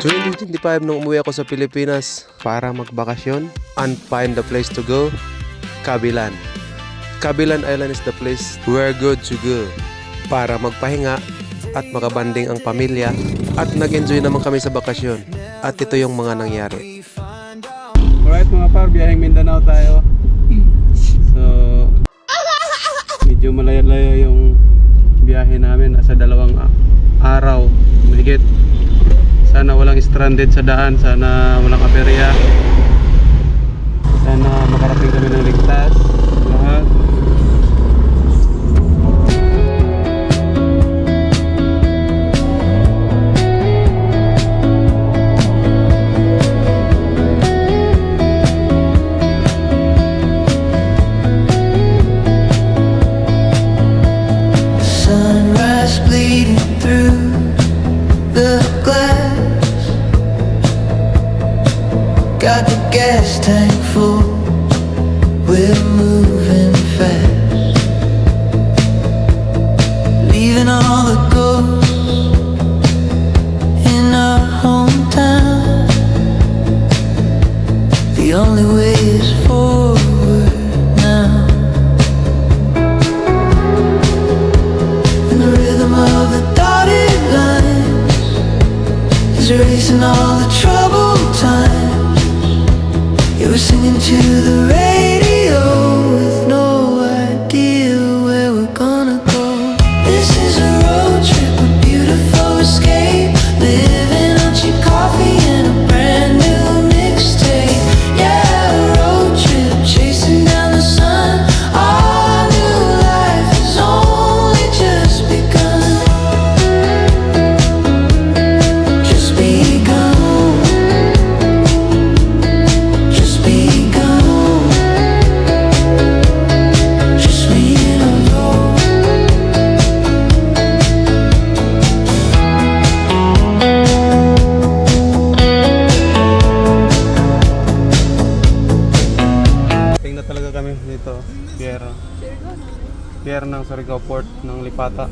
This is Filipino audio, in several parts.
2025 nung umuwi ako sa Pilipinas para magbakasyon and find the place to go, Cabilan. Cabilan Island is the place where good to go para magpahinga at makabanding ang pamilya at nag-enjoy naman kami sa bakasyon. At ito yung mga nangyari. Alright mga par, biyaheng Mindanao tayo. So, medyo malayo-layo yung biyahe namin. Nasa 2 araw, mahigit. Sana walang stranded sa daan, sana walang aberya. Sana makarating kami ng ligtas. Lahat. Sunrise bleeding through the glass. Got the gas tank full. We're moving fast. Leaving all the ghosts in our hometown. The only way is forward now. Of the dotted lines is erasing all the troubled times. You were singing to the radio with no idea where we're gonna go. This is a road trip, a beautiful escape. Living on cheap coffee and a brand new mixtape. Yeah, a road trip, chasing down the sun. Our new life has only just begun. Tingnan talaga kami dito, pier ng Surigao Port ng Lipata.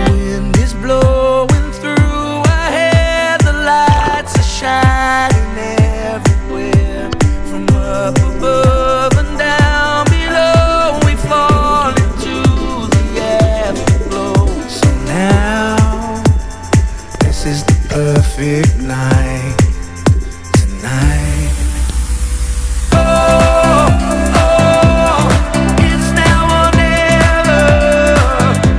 Wind is blowing through our hair, the lights are shining everywhere. From up above and down below, we fall into the afterglow. So now, this is the perfect night tonight. It's now or never.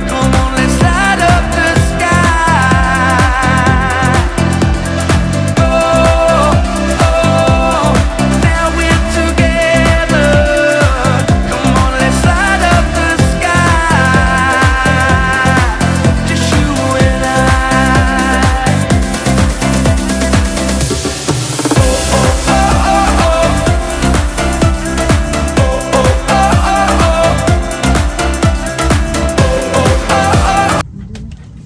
Come on, let's light up the sky. Now we're together. Come on, let's light up the sky. Just you and I.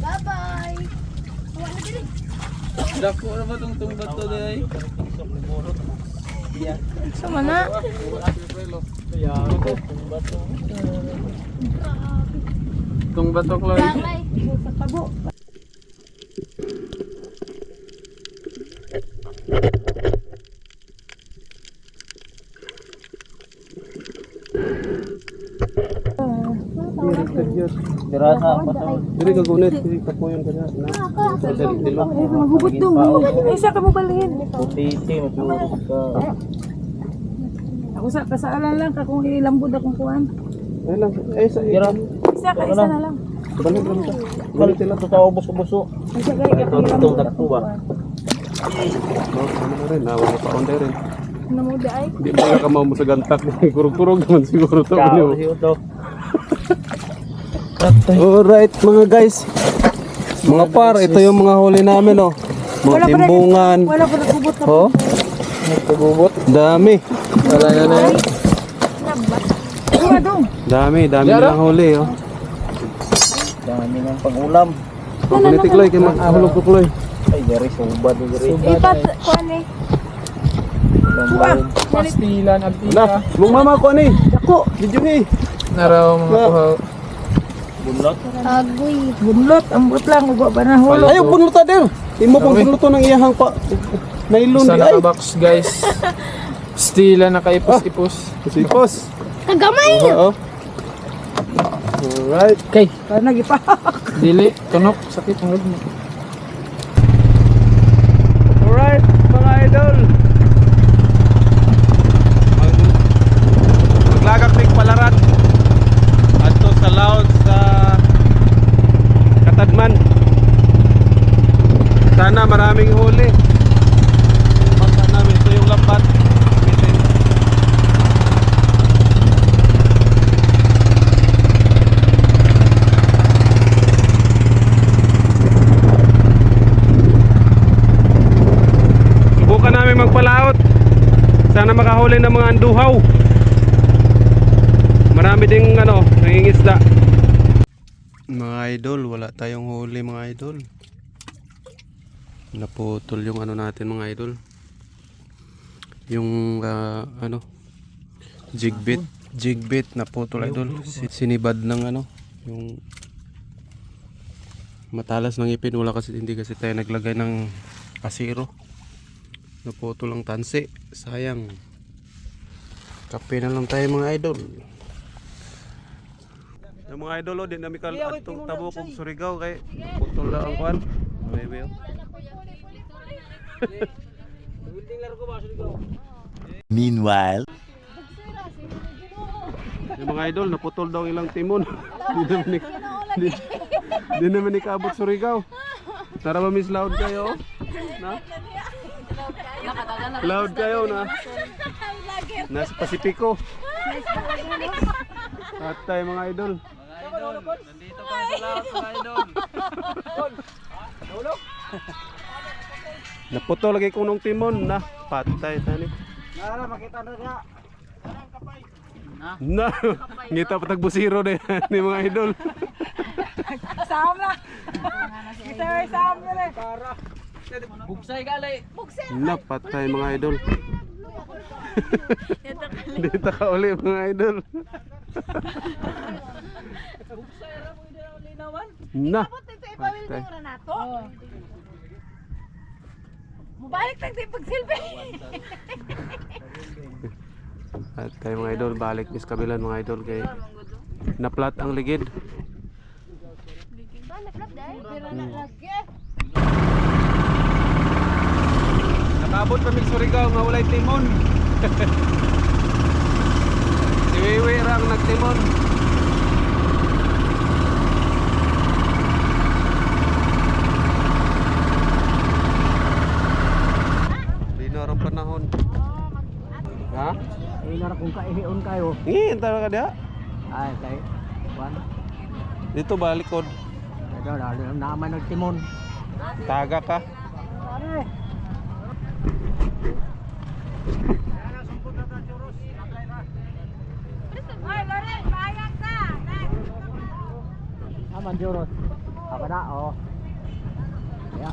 Bye-bye! Dako na ba itong bato day? Sama na. Itong bato Chloe. Damay. Sa tabo. Dili ka gunit, dili ka po yun kanya. Magugot dong. Isa ka mo balhin. Ako sa kasaalan lang ka kung ilambod akong kuhan. Ay lang, sa Isa na lang. balik lang siya. Balik sila to tao buso-buso. Isa ka ilambod akong kuhan. Ano rin, nawa ko pa on rin. Ano mo di ay? Hindi mo ka mo sa gantak. Kurog-kurog naman siguro to. Alright mga guys. Mga par, ito yung mga huli namin oh. Mga timbungan. Wala pa nakubot na. Oh, Nagpagubot. dami. Wala na na yun. Wala dong. Dami nilang huli, oh. Dami ng pag-ulam. Oh, kuniti Kloy, kaya mahulog ko Kloy. Ay, dari subad. Ipat, kuhan eh. Pastilan, Wala, abtika. mong mama ko ani. Ako. Video ni. Naraw mga kuhaw. Bunlot, ambot lang. Ugo ba na hulog? Ayaw punluta der. Imo pong punluto ng iyahang pa. Nailon Isa di ay. nakabox guys. Stila nakaipos-ipos. Sipos. Kagamay! Oo. Alright. Okay. Kaya nagipa. Dili. Tunok. Sakit ang mo. Alright, mga idol. Maglagak mig palarat. Adto sa laod sa Katadman. Sana maraming huli. Basta namin ito yung lambat. Gamitin. Subukan namin magpalaot. Sana makahuli ng mga anduhaw. Marami ding nangingisda. Mga idol, wala tayong huli mga idol. Naputol yung natin mga idol. Yung jigbit naputol idol. Sinibad ng yung matalas ng ipin, wala kasi hindi kasi tayo naglagay ng kasiro. Naputol ang tansi, sayang. Kape na lang tayo mga idol. Yung mga idol dinamikal atong tabukog Surigao kay putol lang ang kwan. Bebe. Meanwhile, Yung mga idol naputol daw ilang timon. Di naman ikabot Surigao. Tara ba miss loud kayo? Na? Loud kayo na. Nasa Pasipiko. At tayo mga idol. Nandito kami sa lahat mga idol. Naputol lagi kong nung timon na patay tani. Nara, makita na siya. Na, ngita pa tagbusiro na yan ni mga idol. Sam na. Kita ay sam yun eh. Bugsay gali. Na, patay mga idol. Dito ka uli mga idol. Na, patay. Mubalik tayo pagsilbi. At tayo mga idol, balik mis kabilan mga idol kay naplat ang ligid. Nakabot pa mig Surigao nga walay timon. Si Wiwi rang nagtimon. Di na rin panahon. Ha? Ay, nara kung kaihion kayo. Tara ka diha. Ay, kay. Juan. Dito ba likod? Ito, naman nagtimon. Taga ka. Aman, Joros. Apa na, oh. Ya.